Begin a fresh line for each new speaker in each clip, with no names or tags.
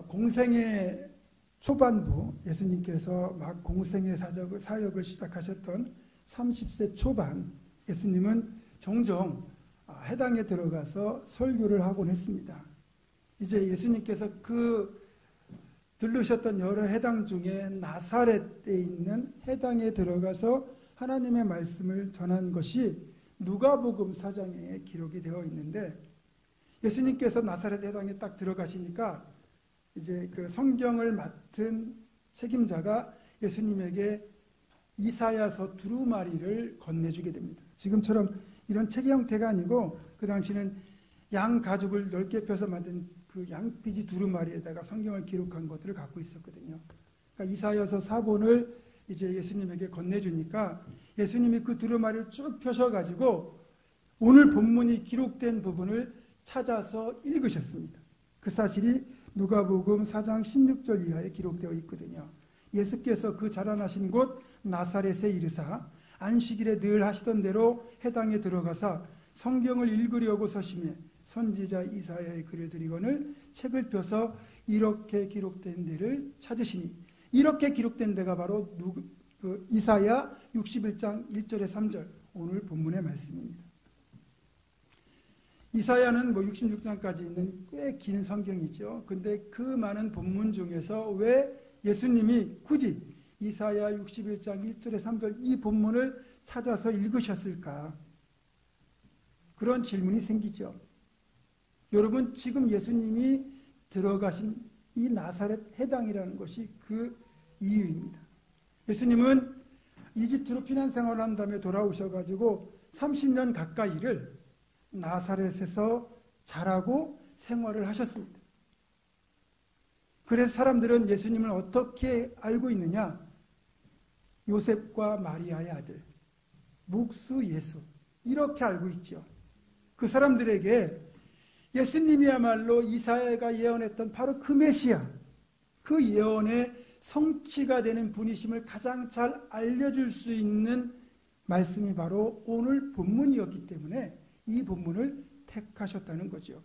공생의 초반부, 예수님께서 막 공생의 사역을 시작하셨던 30세 초반, 예수님은 종종 해당에 들어가서 설교를 하곤 했습니다. 이제 예수님께서 들르셨던 여러 해당 중에 나사렛에 있는 해당에 들어가서 하나님의 말씀을 전한 것이 누가복음 4장에 기록이 되어 있는데, 예수님께서 나사렛 해당에 딱 들어가시니까 이제 그 성경을 맡은 책임자가 예수님에게 이사야서 두루마리를 건네주게 됩니다. 지금처럼 이런 책 형태가 아니고 그 당시는 양 가죽을 넓게 펴서 만든 그 양피지 두루마리에다가 성경을 기록한 것들을 갖고 있었거든요. 그러니까 이사야서 4본을 이제 예수님에게 건네주니까 예수님이 그 두루마리를 쭉 펴셔가지고 오늘 본문이 기록된 부분을 찾아서 읽으셨습니다. 그 사실이 누가복음 4장 16절 이하에 기록되어 있거든요. 예수께서 그 자라나신 곳 나사렛에 이르사 안식일에 늘 하시던 대로 해당에 들어가사 성경을 읽으려고 서심해 선지자 이사야의 글을 들이거늘 책을 펴서 이렇게 기록된 데를 찾으시니, 이렇게 기록된 데가 바로 이사야 61장 1절에 3절 오늘 본문의 말씀입니다. 이사야는 66장까지 있는 꽤 긴 성경이죠. 근데 그 많은 본문 중에서 왜 예수님이 굳이 이사야 61장 1절에 3절 이 본문을 찾아서 읽으셨을까? 그런 질문이 생기죠. 여러분, 지금 예수님이 들어가신 이 나사렛 해당이라는 것이 그 이유입니다. 예수님은 이집트로 피난 생활을 한 다음에 돌아오셔가지고 30년 가까이를 나사렛에서 자라고 생활을 하셨습니다. 그래서 사람들은 예수님을 어떻게 알고 있느냐? 요셉과 마리아의 아들, 묵수 예수, 이렇게 알고 있죠. 그 사람들에게 예수님이야말로 이사야가 예언했던 바로 그 메시아, 그 예언의 성취가 되는 분이심을 가장 잘 알려줄 수 있는 말씀이 바로 오늘 본문이었기 때문에 이 본문을 택하셨다는 거죠.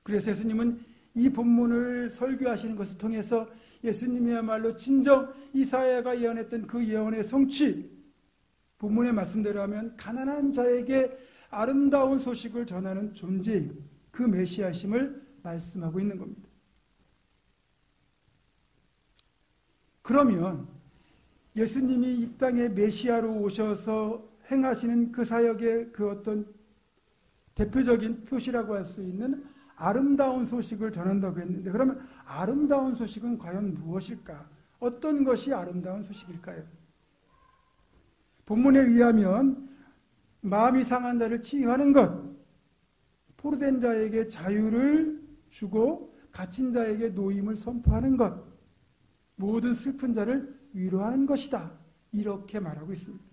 그래서 예수님은 이 본문을 설교하시는 것을 통해서 예수님이야말로 진정 이사야가 예언했던 그 예언의 성취, 본문의 말씀대로 하면 가난한 자에게 아름다운 소식을 전하는 존재인 그 메시아심을 말씀하고 있는 겁니다. 그러면 예수님이 이 땅에 메시아로 오셔서 행하시는 그 사역의 그 어떤 대표적인 표시라고 할 수 있는 아름다운 소식을 전한다고 했는데, 그러면 아름다운 소식은 과연 무엇일까? 어떤 것이 아름다운 소식일까요? 본문에 의하면 마음이 상한 자를 치유하는 것, 포로된 자에게 자유를 주고 갇힌 자에게 노임을 선포하는 것, 모든 슬픈 자를 위로하는 것이다, 이렇게 말하고 있습니다.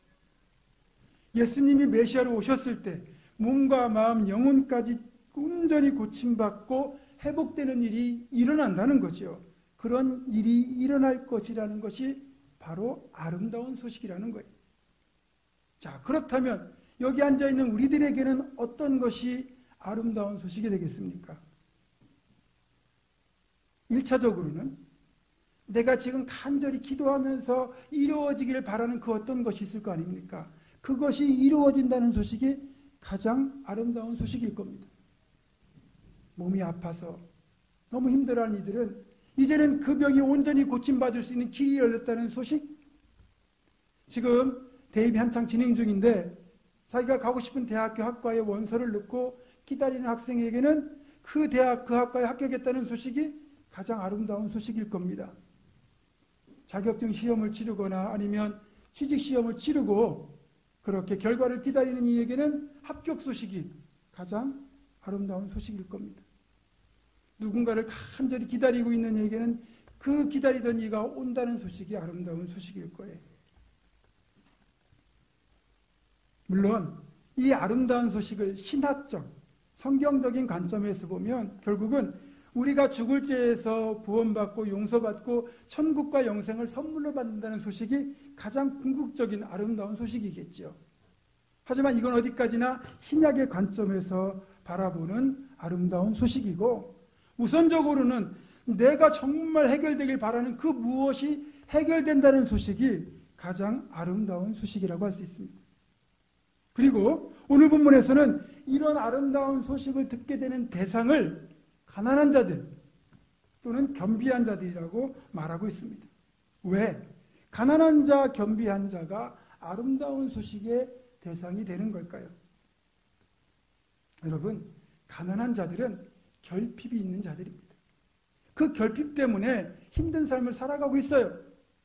예수님이 메시아로 오셨을 때 몸과 마음, 영혼까지 온전히 고침받고 회복되는 일이 일어난다는 거죠. 그런 일이 일어날 것이라는 것이 바로 아름다운 소식이라는 거예요. 자, 그렇다면 여기 앉아있는 우리들에게는 어떤 것이 아름다운 소식이 되겠습니까? 1차적으로는 내가 지금 간절히 기도하면서 이루어지기를 바라는 그 어떤 것이 있을 거 아닙니까? 그것이 이루어진다는 소식이 가장 아름다운 소식일 겁니다. 몸이 아파서 너무 힘들어하는 이들은 이제는 그 병이 온전히 고침받을 수 있는 길이 열렸다는 소식, 지금 대입이 한창 진행 중인데 자기가 가고 싶은 대학교 학과에 원서를 넣고 기다리는 학생에게는 그 대학, 그 학과에 합격했다는 소식이 가장 아름다운 소식일 겁니다. 자격증 시험을 치르거나 아니면 취직 시험을 치르고 그렇게 결과를 기다리는 이에게는 합격 소식이 가장 아름다운 소식일 겁니다. 누군가를 간절히 기다리고 있는 이에게는 그 기다리던 이가 온다는 소식이 아름다운 소식일 거예요. 물론 이 아름다운 소식을 신학적, 성경적인 관점에서 보면 결국은 우리가 죽을 죄에서 구원받고 용서받고 천국과 영생을 선물로 받는다는 소식이 가장 궁극적인 아름다운 소식이겠죠. 하지만 이건 어디까지나 신약의 관점에서 바라보는 아름다운 소식이고, 우선적으로는 내가 정말 해결되길 바라는 그 무엇이 해결된다는 소식이 가장 아름다운 소식이라고 할 수 있습니다. 그리고 오늘 본문에서는 이런 아름다운 소식을 듣게 되는 대상을 가난한 자들 또는 겸비한 자들이라고 말하고 있습니다. 왜? 가난한 자, 겸비한 자가 아름다운 소식의 대상이 되는 걸까요? 여러분, 가난한 자들은 결핍이 있는 자들입니다. 그 결핍 때문에 힘든 삶을 살아가고 있어요.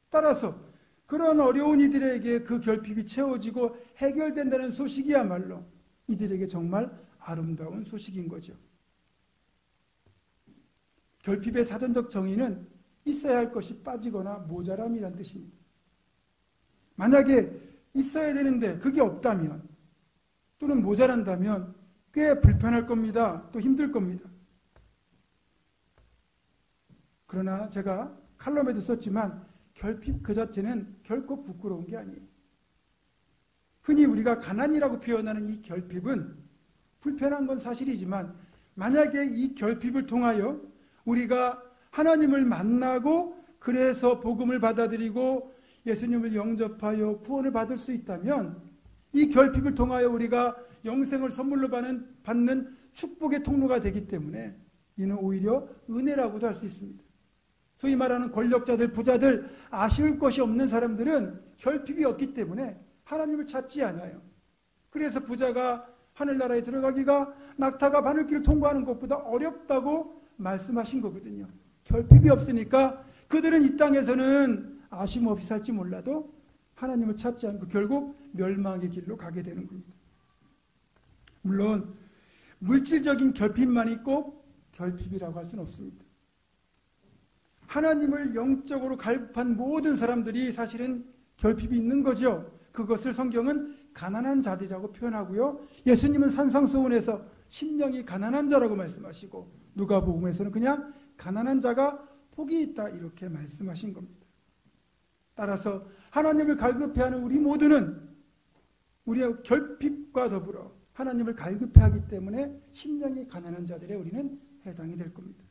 따라서 그런 어려운 이들에게 그 결핍이 채워지고 해결된다는 소식이야말로 이들에게 정말 아름다운 소식인 거죠. 결핍의 사전적 정의는 있어야 할 것이 빠지거나 모자람이란 뜻입니다. 만약에 있어야 되는데 그게 없다면 또는 모자란다면 꽤 불편할 겁니다. 또 힘들 겁니다. 그러나 제가 칼럼에도 썼지만 결핍 그 자체는 결코 부끄러운 게 아니에요. 흔히 우리가 가난이라고 표현하는 이 결핍은 불편한 건 사실이지만 만약에 이 결핍을 통하여 우리가 하나님을 만나고 그래서 복음을 받아들이고 예수님을 영접하여 구원을 받을 수 있다면 이 결핍을 통하여 우리가 영생을 선물로 받는 축복의 통로가 되기 때문에 이는 오히려 은혜라고도 할 수 있습니다. 소위 말하는 권력자들, 부자들, 아쉬울 것이 없는 사람들은 결핍이 없기 때문에 하나님을 찾지 않아요. 그래서 부자가 하늘나라에 들어가기가 낙타가 바늘길을 통과하는 것보다 어렵다고 말씀하신 거거든요. 결핍이 없으니까 그들은 이 땅에서는 아쉬움 없이 살지 몰라도 하나님을 찾지 않고 결국 멸망의 길로 가게 되는 겁니다. 물론 물질적인 결핍만이 꼭 결핍이라고 할 수는 없습니다. 하나님을 영적으로 갈급한 모든 사람들이 사실은 결핍이 있는 거죠. 그것을 성경은 가난한 자들이라고 표현하고요. 예수님은 산상수훈에서 심령이 가난한 자라고 말씀하시고 누가복음에서는 그냥 가난한 자가 복이 있다 이렇게 말씀하신 겁니다. 따라서 하나님을 갈급해하는 우리 모두는 우리의 결핍과 더불어 하나님을 갈급해하기 때문에 심령이 가난한 자들에 우리는 해당이 될 겁니다.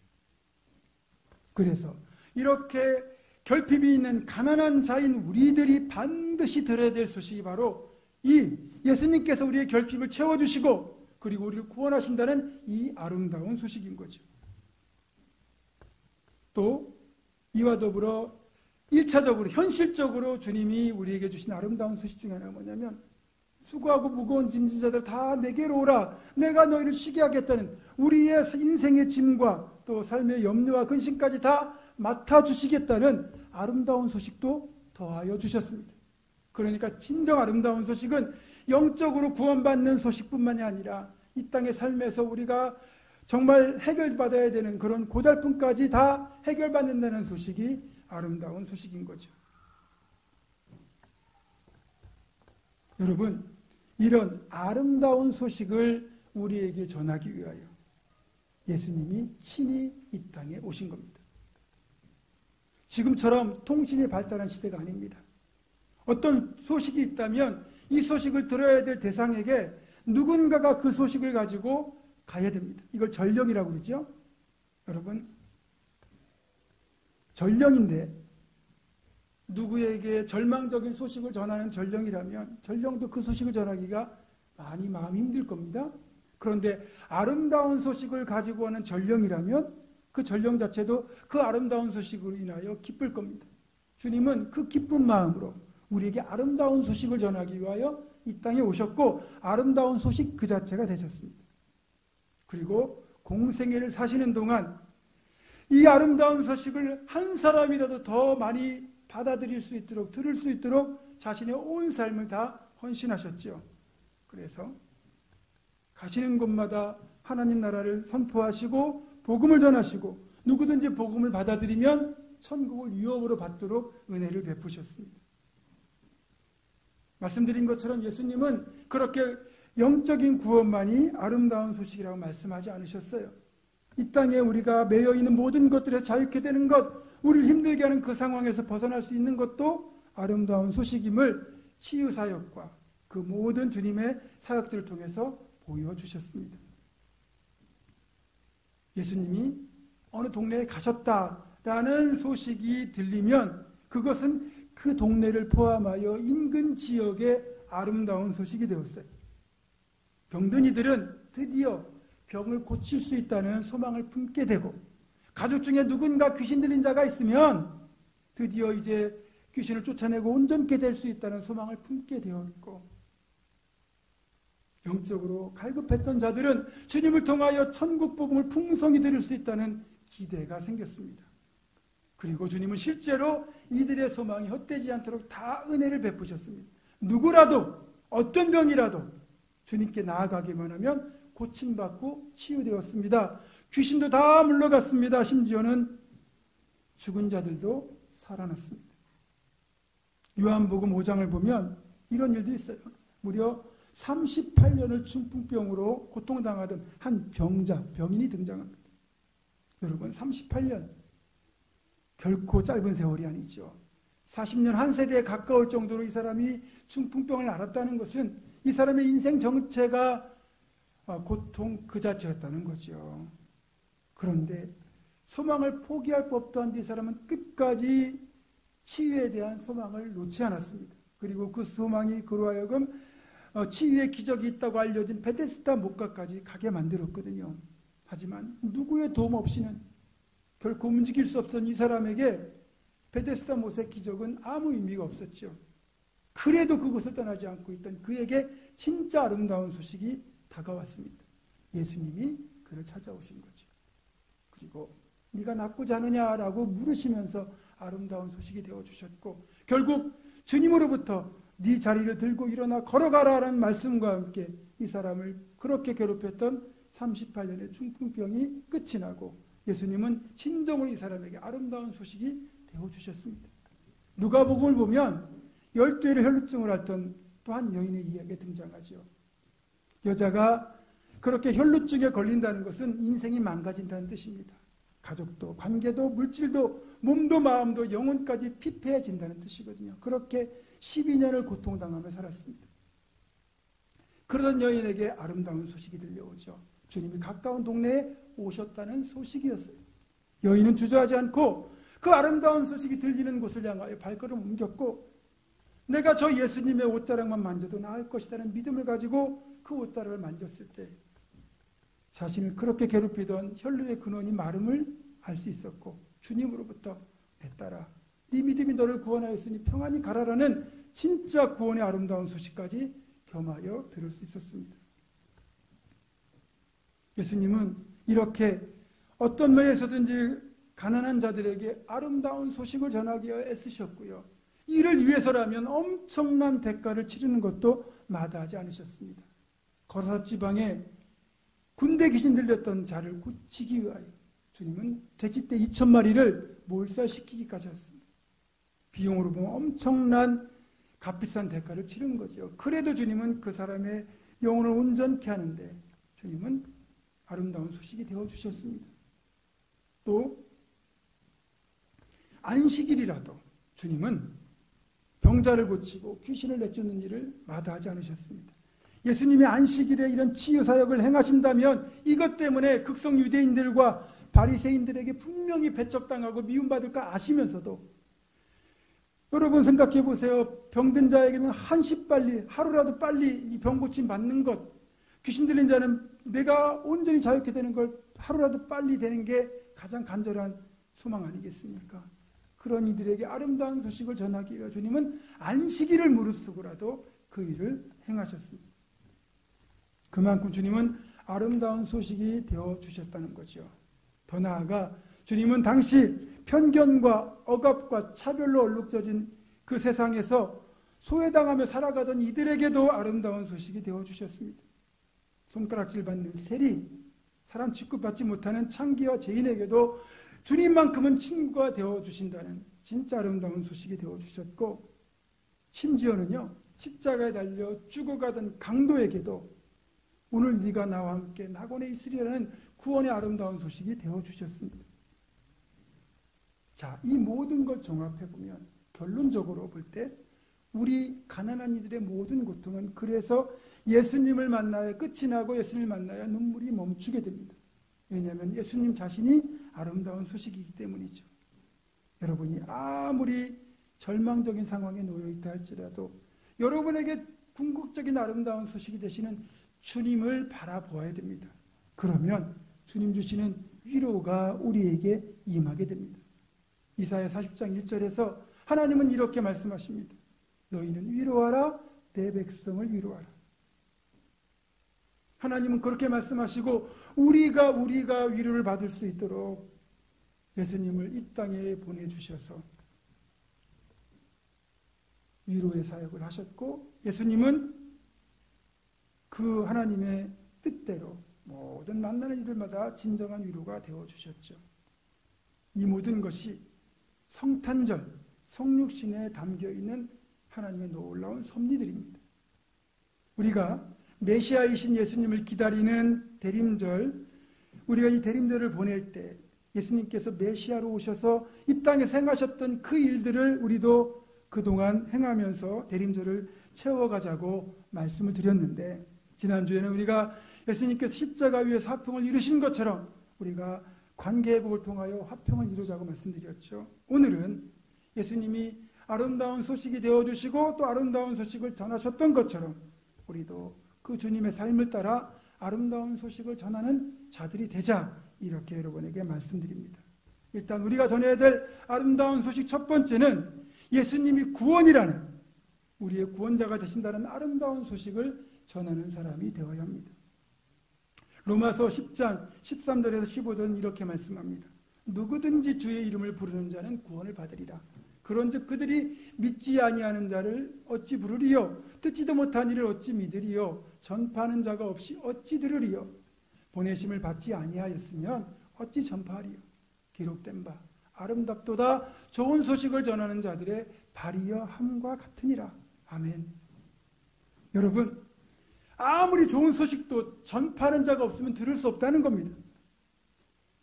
그래서 이렇게 결핍이 있는 가난한 자인 우리들이 반드시 들어야 될 소식이 바로 이 예수님께서 우리의 결핍을 채워주시고 그리고 우리를 구원하신다는 이 아름다운 소식인 거죠. 또 이와 더불어 1차적으로 현실적으로 주님이 우리에게 주신 아름다운 소식 중에 하나가 뭐냐면 수고하고 무거운 짐진 자들 다 내게로 오라 내가 너희를 쉬게 하겠다는 우리의 인생의 짐과 또 삶의 염려와 근심까지 다 맡아주시겠다는 아름다운 소식도 더하여 주셨습니다. 그러니까 진정 아름다운 소식은 영적으로 구원받는 소식뿐만이 아니라 이 땅의 삶에서 우리가 정말 해결받아야 되는 그런 고달픔까지 다 해결받는다는 소식이 아름다운 소식인 거죠. 여러분, 이런 아름다운 소식을 우리에게 전하기 위하여 예수님이 친히 이 땅에 오신 겁니다. 지금처럼 통신이 발달한 시대가 아닙니다. 어떤 소식이 있다면 이 소식을 들어야 될 대상에게 누군가가 그 소식을 가지고 가야 됩니다. 이걸 전령이라고 그러죠. 여러분, 전령인데 누구에게 절망적인 소식을 전하는 전령이라면 전령도 그 소식을 전하기가 많이 마음이 힘들 겁니다. 그런데 아름다운 소식을 가지고 오는 전령이라면 그 전령 자체도 그 아름다운 소식으로 인하여 기쁠 겁니다. 주님은 그 기쁜 마음으로 우리에게 아름다운 소식을 전하기 위하여 이 땅에 오셨고 아름다운 소식 그 자체가 되셨습니다. 그리고 공생애를 사시는 동안 이 아름다운 소식을 한 사람이라도 더 많이 받아들일 수 있도록 들을 수 있도록 자신의 온 삶을 다 헌신하셨죠. 그래서 가시는 곳마다 하나님 나라를 선포하시고 복음을 전하시고 누구든지 복음을 받아들이면 천국을 유업으로 받도록 은혜를 베푸셨습니다. 말씀드린 것처럼 예수님은 그렇게 영적인 구원만이 아름다운 소식이라고 말씀하지 않으셨어요. 이 땅에 우리가 매여 있는 모든 것들에 자유케 되는 것, 우리를 힘들게 하는 그 상황에서 벗어날 수 있는 것도 아름다운 소식임을 치유사역과 그 모든 주님의 사역들을 통해서 보여주셨습니다. 예수님이 어느 동네에 가셨다라는 소식이 들리면 그것은 그 동네를 포함하여 인근 지역의 아름다운 소식이 되었어요. 병든 이들은 드디어 병을 고칠 수 있다는 소망을 품게 되고, 가족 중에 누군가 귀신 들린 자가 있으면 드디어 이제 귀신을 쫓아내고 온전케 될 수 있다는 소망을 품게 되었고, 영적으로 갈급했던 자들은 주님을 통하여 천국 복음을 풍성히 들을 수 있다는 기대가 생겼습니다. 그리고 주님은 실제로 이들의 소망이 헛되지 않도록 다 은혜를 베푸셨습니다. 누구라도 어떤 병이라도 주님께 나아가기만 하면 고침받고 치유되었습니다. 귀신도 다 물러갔습니다. 심지어는 죽은 자들도 살아났습니다. 요한복음 5장을 보면 이런 일도 있어요. 무려 38년을 중풍병으로 고통당하던 한 병인이 등장합니다. 여러분, 38년 결코 짧은 세월이 아니죠. 40년 한 세대에 가까울 정도로 이 사람이 중풍병을 앓았다는 것은 이 사람의 인생 정체가 고통 그 자체였다는 거죠. 그런데 소망을 포기할 법도 한데 이 사람은 끝까지 치유에 대한 소망을 놓지 않았습니다. 그리고 그 소망이 그로 하여금 치유의 기적이 있다고 알려진 베데스다 목가까지 가게 만들었거든요. 하지만 누구의 도움 없이는 결코 움직일 수 없던 이 사람에게 베데스다 못의 기적은 아무 의미가 없었죠. 그래도 그곳을 떠나지 않고 있던 그에게 진짜 아름다운 소식이 다가왔습니다. 예수님이 그를 찾아오신 거죠. 그리고 네가 낫고자 하느냐라고 물으시면서 아름다운 소식이 되어주셨고, 결국 주님으로부터 네 자리를 들고 일어나 걸어가라라는 말씀과 함께 이 사람을 그렇게 괴롭혔던 38년의 중풍병이 끝이 나고 예수님은 진정으로 이 사람에게 아름다운 소식이 되어주셨습니다. 누가복음을 보면 12회를 혈루증을 앓던 또 한 여인의 이야기가 등장하죠. 여자가 그렇게 혈루증에 걸린다는 것은 인생이 망가진다는 뜻입니다. 가족도, 관계도, 물질도, 몸도, 마음도, 영혼까지 피폐해진다는 뜻이거든요. 그렇게 12년을 고통당하며 살았습니다. 그러던 여인에게 아름다운 소식이 들려오죠. 주님이 가까운 동네에 오셨다는 소식이었어요. 여인은 주저하지 않고 그 아름다운 소식이 들리는 곳을 향하여 발걸음을 옮겼고, 내가 저 예수님의 옷자락만 만져도 나을 것이라는 믿음을 가지고 그 옷자락을 만졌을 때 자신을 그렇게 괴롭히던 혈루의 근원이 마름을 알 수 있었고, 주님으로부터 내 딸아, 네 믿음이 너를 구원하였으니 평안히 가라라는 진짜 구원의 아름다운 소식까지 겸하여 들을 수 있었습니다. 예수님은 이렇게 어떤 면에서든지 가난한 자들에게 아름다운 소식을 전하기 위해 애쓰셨고요. 이를 위해서라면 엄청난 대가를 치르는 것도 마다하지 않으셨습니다. 거라사 지방에 군대 귀신 들렸던 자를 고치기 위하여 주님은 돼지떼 2,000마리를 몰살시키기까지 했습니다. 비용으로 보면 엄청난 값비싼 대가를 치른 거죠. 그래도 주님은 그 사람의 영혼을 온전케 하는데 주님은 아름다운 소식이 되어주셨습니다. 또 안식일이라도 주님은 병자를 고치고 귀신을 내쫓는 일을 마다하지 않으셨습니다. 예수님이 안식일에 이런 치유사역을 행하신다면 이것 때문에 극성 유대인들과 바리새인들에게 분명히 배척당하고 미움받을 거 아시면서도, 여러분 생각해 보세요. 병든 자에게는 한시 빨리, 하루라도 빨리 이 병 고침 받는 것, 귀신 들린 자는 내가 온전히 자유케 되는 걸 하루라도 빨리 되는 게 가장 간절한 소망 아니겠습니까? 그런 이들에게 아름다운 소식을 전하기 위해 주님은 안식일을 무릅쓰고라도 그 일을 행하셨습니다. 그만큼 주님은 아름다운 소식이 되어주셨다는 거죠. 더 나아가 주님은 당시 편견과 억압과 차별로 얼룩져진 그 세상에서 소외당하며 살아가던 이들에게도 아름다운 소식이 되어주셨습니다. 손가락질 받는 세리, 사람 취급받지 못하는 창기와 죄인에게도 주님만큼은 친구가 되어주신다는 진짜 아름다운 소식이 되어주셨고, 심지어는요 십자가에 달려 죽어가던 강도에게도 오늘 네가 나와 함께 낙원에 있으리라는 구원의 아름다운 소식이 되어주셨습니다. 자, 이 모든 걸 종합해보면 결론적으로 볼 때 우리 가난한 이들의 모든 고통은 그래서 예수님을 만나야 끝이 나고 예수님을 만나야 눈물이 멈추게 됩니다. 왜냐하면 예수님 자신이 아름다운 소식이기 때문이죠. 여러분이 아무리 절망적인 상황에 놓여 있다 할지라도 여러분에게 궁극적인 아름다운 소식이 되시는 주님을 바라보아야 됩니다. 그러면 주님 주시는 위로가 우리에게 임하게 됩니다. 이사야 40장 1절에서 하나님은 이렇게 말씀하십니다. 너희는 위로하라, 내 백성을 위로하라. 하나님은 그렇게 말씀하시고 우리가 위로를 받을 수 있도록 예수님을 이 땅에 보내주셔서 위로의 사역을 하셨고, 예수님은 그 하나님의 뜻대로 모든 만나는 이들마다 진정한 위로가 되어주셨죠. 이 모든 것이 성탄절, 성육신에 담겨있는 하나님의 놀라운 섭리들입니다. 우리가 메시아이신 예수님을 기다리는 대림절, 우리가 이 대림절을 보낼 때 예수님께서 메시아로 오셔서 이 땅에 행하셨던 그 일들을 우리도 그동안 행하면서 대림절을 채워가자고 말씀을 드렸는데, 지난주에는 우리가 예수님께서 십자가 위에서 화평을 이루신 것처럼 우리가 관계회복을 통하여 화평을 이루자고 말씀드렸죠. 오늘은 예수님이 아름다운 소식이 되어주시고 또 아름다운 소식을 전하셨던 것처럼 우리도 그 주님의 삶을 따라 아름다운 소식을 전하는 자들이 되자, 이렇게 여러분에게 말씀드립니다. 일단 우리가 전해야 될 아름다운 소식 첫 번째는 예수님이 구원이라는, 우리의 구원자가 되신다는 아름다운 소식을 전하는 사람이 되어야 합니다. 로마서 10장 13절에서 15절은 이렇게 말씀합니다. 누구든지 주의 이름을 부르는 자는 구원을 받으리라. 그런즉 그들이 믿지 아니하는 자를 어찌 부르리요? 듣지도 못한 이를 어찌 믿으리요? 전파하는 자가 없이 어찌 들으리요? 보내심을 받지 아니하였으면 어찌 전파하리요? 기록된 바 아름답도다 좋은 소식을 전하는 자들의 발이여 함과 같으니라. 아멘. 여러분, 아무리 좋은 소식도 전파하는 자가 없으면 들을 수 없다는 겁니다.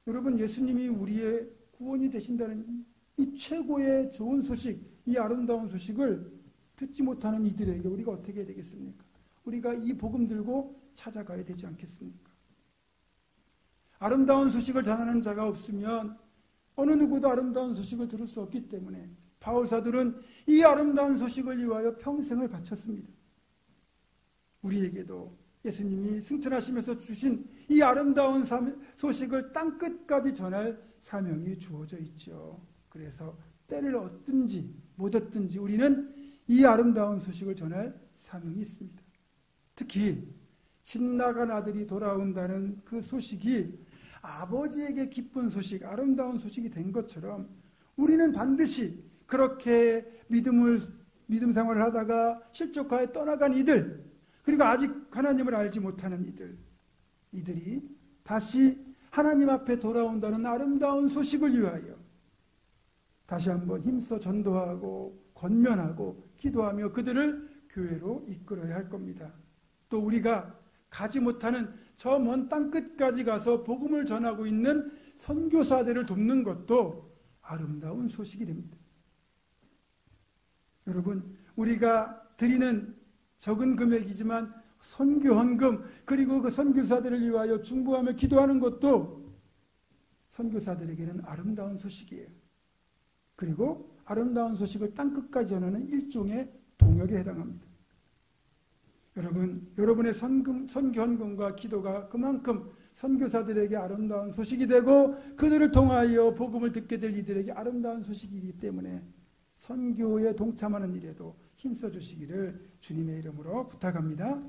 여러분, 예수님이 우리의 구원이 되신다는 이 최고의 좋은 소식, 이 아름다운 소식을 듣지 못하는 이들에게 우리가 어떻게 해야 되겠습니까? 우리가 이 복음 들고 찾아가야 되지 않겠습니까? 아름다운 소식을 전하는 자가 없으면 어느 누구도 아름다운 소식을 들을 수 없기 때문에 바울 사도는 이 아름다운 소식을 위하여 평생을 바쳤습니다. 우리에게도 예수님이 승천하시면서 주신 이 아름다운 소식을 땅끝까지 전할 사명이 주어져 있죠. 그래서 때를 얻든지 못 얻든지 우리는 이 아름다운 소식을 전할 사명이 있습니다. 특히 집 나간 아들이 돌아온다는 그 소식이 아버지에게 기쁜 소식, 아름다운 소식이 된 것처럼 우리는 반드시 그렇게 믿음 생활을 하다가 실족하여 떠나간 이들, 그리고 아직 하나님을 알지 못하는 이들이 다시 하나님 앞에 돌아온다는 아름다운 소식을 위하여 다시 한번 힘써 전도하고 권면하고 기도하며 그들을 교회로 이끌어야 할 겁니다. 또 우리가 가지 못하는 저 먼 땅끝까지 가서 복음을 전하고 있는 선교사들을 돕는 것도 아름다운 소식이 됩니다. 여러분, 우리가 드리는 적은 금액이지만 선교 헌금, 그리고 그 선교사들을 위하여 중보하며 기도하는 것도 선교사들에게는 아름다운 소식이에요. 그리고 아름다운 소식을 땅끝까지 전하는 일종의 동역에 해당합니다. 여러분, 여러분의 선교 헌금과 기도가 그만큼 선교사들에게 아름다운 소식이 되고 그들을 통하여 복음을 듣게 될 이들에게 아름다운 소식이기 때문에 선교에 동참하는 일에도 힘써 주시기를 주님의 이름으로 부탁합니다.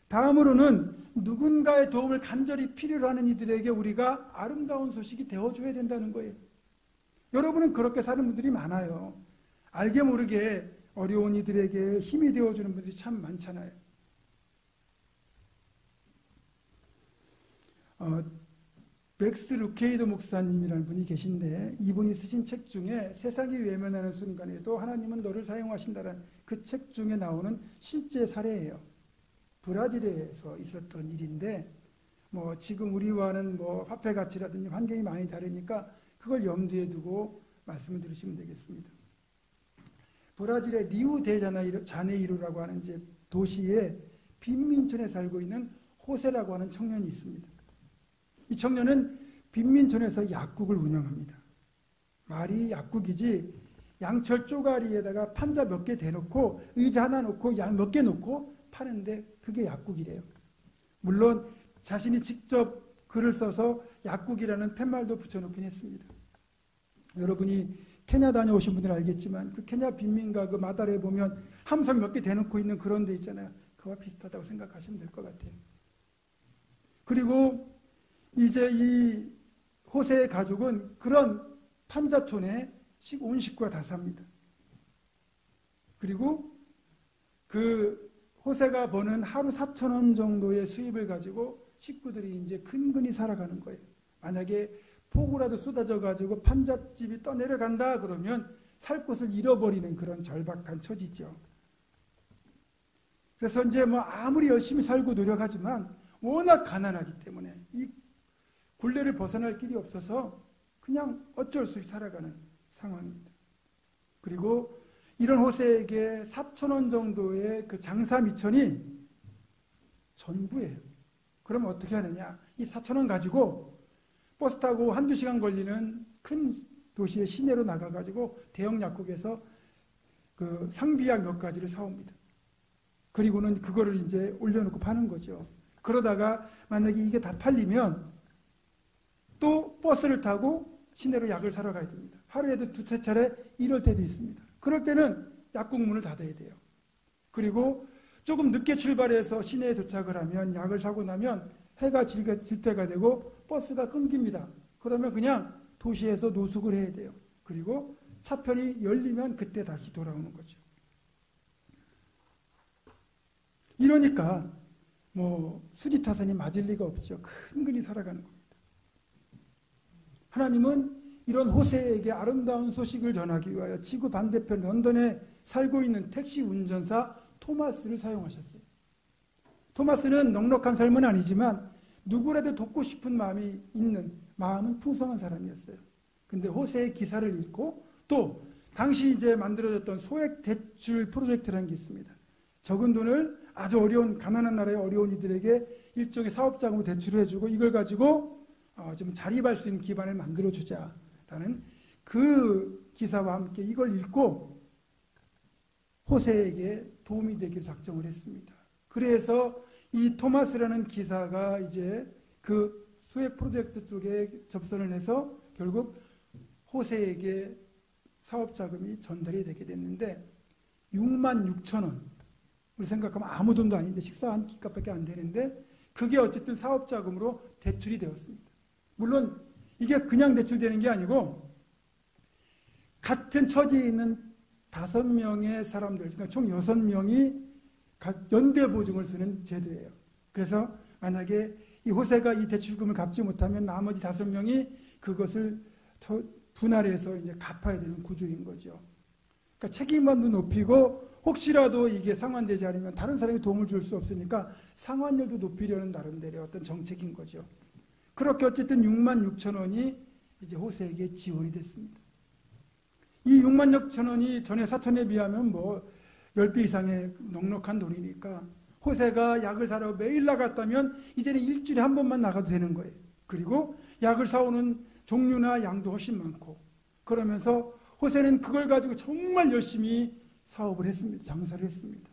다음으로는 누군가의 도움을 간절히 필요로 하는 이들에게 우리가 아름다운 소식이 되어줘야 된다는 거예요. 여러분은 그렇게 사는 분들이 많아요. 알게 모르게 어려운 이들에게 힘이 되어주는 분들이 참 많잖아요. 맥스 루케이도 목사님이라는 분이 계신데, 이분이 쓰신 책 중에 세상이 외면하는 순간에도 하나님은 너를 사용하신다는 그 책 중에 나오는 실제 사례예요. 브라질에서 있었던 일인데, 지금 우리와는 화폐 가치라든지 환경이 많이 다르니까 그걸 염두에 두고 말씀을 들으시면 되겠습니다. 브라질의 리우데자네이루라고 하는 도시에 빈민촌에 살고 있는 호세라고 하는 청년이 있습니다. 이 청년은 빈민촌에서 약국을 운영합니다. 말이 약국이지 양철 쪼가리에다가 판자 몇 개 대놓고 의자 하나 놓고 약 몇 개 놓고 파는데 그게 약국이래요. 물론 자신이 직접 글을 써서 약국이라는 팻말도 붙여놓긴 했습니다. 여러분이 케냐 다녀오신 분들은 알겠지만 그 케냐 빈민가 그 마다리에 보면 함선 몇 개 대놓고 있는 그런 데 있잖아요. 그와 비슷하다고 생각하시면 될 것 같아요. 그리고 이제 이 호세의 가족은 그런 판자촌에 온 식구가 다 삽니다. 그리고 그 호세가 버는 하루 4,000원 정도의 수입을 가지고 식구들이 이제 근근히 살아가는 거예요. 만약에 폭우라도 쏟아져 가지고 판잣집이 떠내려간다 그러면 살 곳을 잃어버리는 그런 절박한 처지죠. 그래서 이제 뭐 아무리 열심히 살고 노력하지만 워낙 가난하기 때문에 이 굴레를 벗어날 길이 없어서 그냥 어쩔 수 없이 살아가는 상황입니다. 그리고 이런 호세에게 4,000원 정도의 그 장사 미천이 전부예요. 그러면 어떻게 하느냐? 이 4,000원 가지고 버스 타고 한두 시간 걸리는 큰 도시의 시내로 나가가지고 대형 약국에서 그 상비약 몇 가지를 사옵니다. 그리고는 그거를 이제 올려놓고 파는 거죠. 그러다가 만약에 이게 다 팔리면 또 버스를 타고 시내로 약을 사러 가야 됩니다. 하루에도 두세 차례 이럴 때도 있습니다. 그럴 때는 약국 문을 닫아야 돼요. 그리고 조금 늦게 출발해서 시내에 도착을 하면 약을 사고 나면 해가 질 때가 되고 버스가 끊깁니다. 그러면 그냥 도시에서 노숙을 해야 돼요. 그리고 차편이 열리면 그때 다시 돌아오는 거죠. 이러니까 뭐 수지타산이 맞을 리가 없죠. 근근히 살아가는 겁니다. 하나님은 이런 호세에게 아름다운 소식을 전하기 위하여 지구 반대편 런던에 살고 있는 택시 운전사 토마스를 사용하셨어요. 토마스는 넉넉한 삶은 아니지만 누구라도 돕고 싶은 마음이 있는 마음은 풍성한 사람이었어요. 근데 호세의 기사를 읽고 또 당시 이제 만들어졌던 소액 대출 프로젝트라는 게 있습니다. 적은 돈을 아주 어려운 가난한 나라의 어려운 이들에게 일종의 사업 자금으로 대출을 해주고 이걸 가지고 좀 자립할 수 있는 기반을 만들어주자라는 그 기사와 함께 이걸 읽고 호세에게 도움이 되길 작정을 했습니다. 그래서 이 토마스라는 기사가 이제 그 소액 프로젝트 쪽에 접선을 해서 결국 호세에게 사업 자금이 전달이 되게 됐는데 66,000원 우리 생각하면 아무 돈도 아닌데 식사 한 끼값밖에 안 되는데 그게 어쨌든 사업 자금으로 대출이 되었습니다. 물론 이게 그냥 대출되는 게 아니고 같은 처지에 있는 5명의 사람들, 그러니까 총 6명이 연대 보증을 쓰는 제도예요. 그래서 만약에 이 호세가 이 대출금을 갚지 못하면 나머지 5명이 그것을 분할해서 이제 갚아야 되는 구조인 거죠. 그러니까 책임감도 높이고 혹시라도 이게 상환되지 않으면 다른 사람이 도움을 줄 수 없으니까 상환율도 높이려는 나름대로 어떤 정책인 거죠. 그렇게 어쨌든 66,000원이 이제 호세에게 지원이 됐습니다. 이 66,000원이 전에 사천에 비하면 뭐 10배 이상의 넉넉한 돈이니까 호세가 약을 사러 매일 나갔다면 이제는 일주일에 한 번만 나가도 되는 거예요. 그리고 약을 사오는 종류나 양도 훨씬 많고 그러면서 호세는 그걸 가지고 정말 열심히 사업을 했습니다. 장사를 했습니다.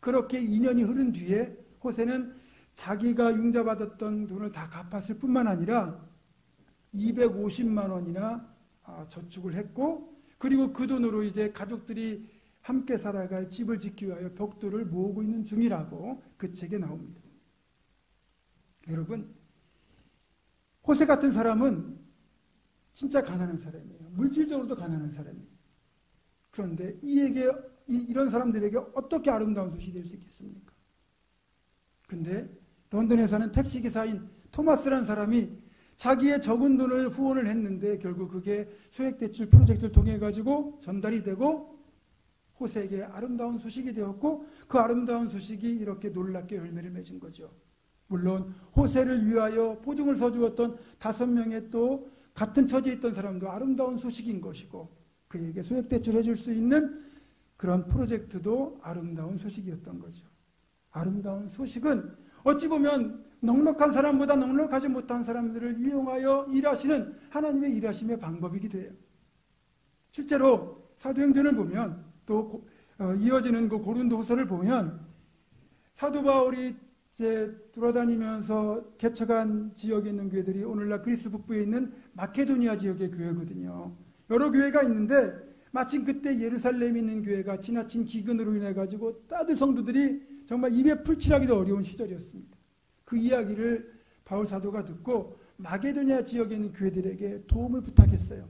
그렇게 2년이 흐른 뒤에 호세는 자기가 융자받았던 돈을 다 갚았을 뿐만 아니라 250만 원이나 저축을 했고 그리고 그 돈으로 이제 가족들이 함께 살아갈 집을 짓기 위하여 벽돌을 모으고 있는 중이라고 그 책에 나옵니다. 여러분, 호세 같은 사람은 진짜 가난한 사람이에요. 물질적으로도 가난한 사람이에요. 그런데 이런 사람들에게 어떻게 아름다운 소식이 될 수 있겠습니까? 근데 런던에 사는 택시기사인 토마스라는 사람이 자기의 적은 돈을 후원을 했는데 결국 그게 소액대출 프로젝트를 통해 가지고 전달이 되고 호세에게 아름다운 소식이 되었고 그 아름다운 소식이 이렇게 놀랍게 열매를 맺은 거죠. 물론 호세를 위하여 보증을 서주었던 5명의 또 같은 처지에 있던 사람도 아름다운 소식인 것이고 그에게 소액대출을 해줄 수 있는 그런 프로젝트도 아름다운 소식이었던 거죠. 아름다운 소식은 어찌 보면 넉넉한 사람보다 넉넉하지 못한 사람들을 이용하여 일하시는 하나님의 일하심의 방법이기도 해요. 실제로 사도행전을 보면 또 이어지는 그 고린도후서를 보면 사도 바울이 이제 돌아다니면서 개척한 지역에 있는 교회들이 오늘날 그리스 북부에 있는 마케도니아 지역의 교회거든요. 여러 교회가 있는데 마침 그때 예루살렘에 있는 교회가 지나친 기근으로 인해 가지고 다들 성도들이 정말 입에 풀칠하기도 어려운 시절이었습니다. 그 이야기를 바울 사도가 듣고 마게도니아 지역에 있는 교회들에게 도움을 부탁했어요.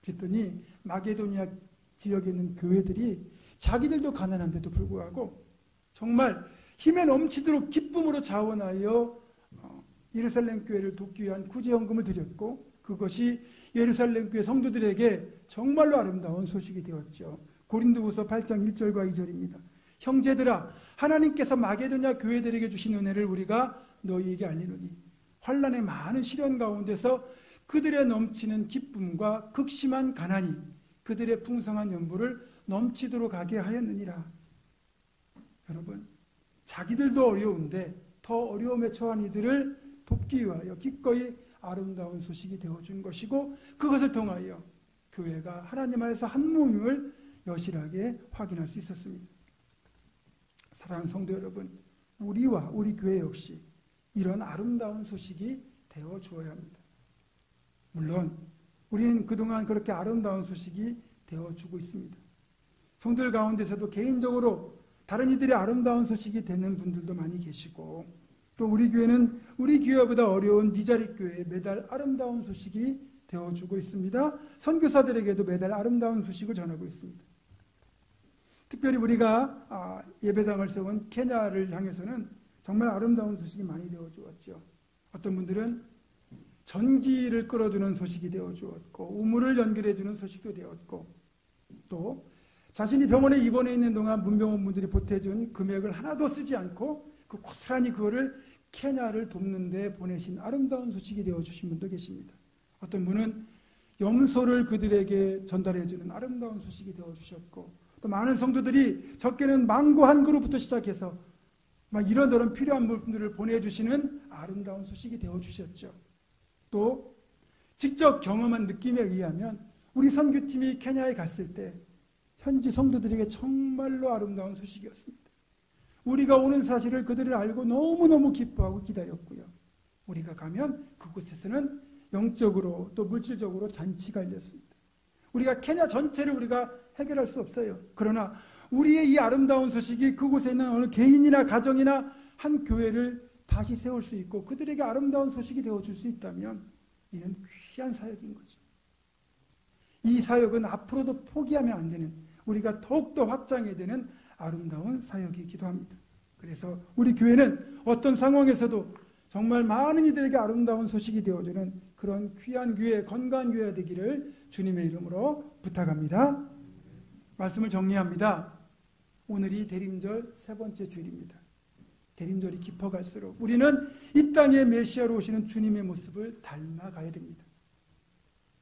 그랬더니 마게도니아 지역에 있는 교회들이 자기들도 가난한데도 불구하고 정말 힘에 넘치도록 기쁨으로 자원하여 예루살렘 교회를 돕기 위한 구제헌금을 드렸고, 그것이 예루살렘 교회 성도들에게 정말로 아름다운 소식이 되었죠. 고린도후서 8장 1절과 2절입니다. 형제들아, 하나님께서 마게도냐 교회들에게 주신 은혜를 우리가 너희에게 알리노니 환난의 많은 시련 가운데서 그들의 넘치는 기쁨과 극심한 가난이 그들의 풍성한 연보를 넘치도록 하게 하였느니라. 여러분, 자기들도 어려운데 더 어려움에 처한 이들을 돕기 위하여 기꺼이 아름다운 소식이 되어준 것이고, 그것을 통하여 교회가 하나님 안에서 한 몸임을 여실하게 확인할 수 있었습니다. 사랑하는 성도 여러분, 우리와 우리 교회 역시 이런 아름다운 소식이 되어 주어야 합니다. 물론 우리는 그동안 그렇게 아름다운 소식이 되어주고 있습니다. 성도들 가운데서도 개인적으로 다른 이들의 아름다운 소식이 되는 분들도 많이 계시고, 또 우리 교회는 우리 교회보다 어려운 미자립 교회에 매달 아름다운 소식이 되어주고 있습니다. 선교사들에게도 매달 아름다운 소식을 전하고 있습니다. 특별히 우리가 예배당을 세운 케냐를 향해서는 정말 아름다운 소식이 많이 되어주었죠. 어떤 분들은 전기를 끌어주는 소식이 되어주었고, 우물을 연결해주는 소식도 되었고, 또 자신이 병원에 입원해 있는 동안 문병원분들이 보태준 금액을 하나도 쓰지 않고 그 고스란히 그거를 케냐를 돕는 데 보내신 아름다운 소식이 되어주신 분도 계십니다. 어떤 분은 염소를 그들에게 전달해주는 아름다운 소식이 되어주셨고, 또 많은 성도들이 적게는 망고 한 그루부터 시작해서 막 이런저런 필요한 물품들을 보내주시는 아름다운 소식이 되어주셨죠. 또 직접 경험한 느낌에 의하면 우리 선교팀이 케냐에 갔을 때 현지 성도들에게 정말로 아름다운 소식이었습니다. 우리가 오는 사실을 그들을 알고 너무너무 기뻐하고 기다렸고요. 우리가 가면 그곳에서는 영적으로 또 물질적으로 잔치가 열렸습니다. 우리가 케냐 전체를 우리가 해결할 수 없어요. 그러나 우리의 이 아름다운 소식이 그곳에 있는 어느 개인이나 가정이나 한 교회를 다시 세울 수 있고 그들에게 아름다운 소식이 되어줄 수 있다면 이는 귀한 사역인 거죠. 이 사역은 앞으로도 포기하면 안 되는, 우리가 더욱더 확장해야 되는 아름다운 사역이기도 합니다. 그래서 우리 교회는 어떤 상황에서도 정말 많은 이들에게 아름다운 소식이 되어주는 그런 귀한 교회, 건강한 교회가 되기를 주님의 이름으로 부탁합니다. 말씀을 정리합니다. 오늘이 대림절 세 번째 주일입니다. 대림절이 깊어갈수록 우리는 이 땅에 메시아로 오시는 주님의 모습을 닮아가야 됩니다.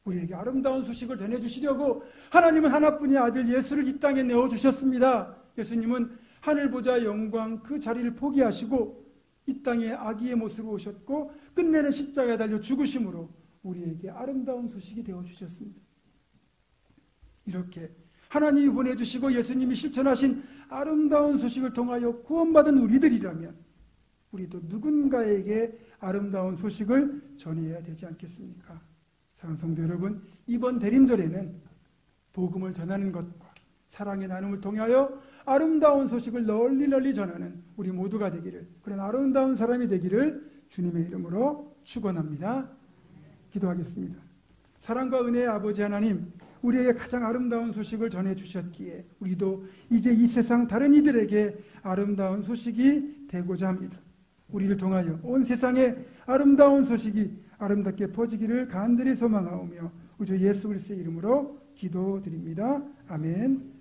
우리에게 아름다운 소식을 전해주시려고 하나님은 하나뿐인 아들 예수를 이 땅에 내어주셨습니다. 예수님은 하늘보좌의 영광 그 자리를 포기하시고 이 땅에 아기의 모습으로 오셨고 끝내는 십자가에 달려 죽으심으로 우리에게 아름다운 소식이 되어주셨습니다. 이렇게 하나님이 보내주시고 예수님이 실천하신 아름다운 소식을 통하여 구원받은 우리들이라면 우리도 누군가에게 아름다운 소식을 전해야 되지 않겠습니까? 사랑하는 성도 여러분, 이번 대림절에는 복음을 전하는 것과 사랑의 나눔을 통하여 아름다운 소식을 널리 전하는 우리 모두가 되기를, 그런 아름다운 사람이 되기를 주님의 이름으로 축원합니다. 기도하겠습니다. 사랑과 은혜의 아버지 하나님, 우리에게 가장 아름다운 소식을 전해주셨기에 우리도 이제 이 세상 다른 이들에게 아름다운 소식이 되고자 합니다. 우리를 통하여 온 세상에 아름다운 소식이 아름답게 퍼지기를 간절히 소망하오며 우주 예수 그리스도의 이름으로 기도드립니다. 아멘.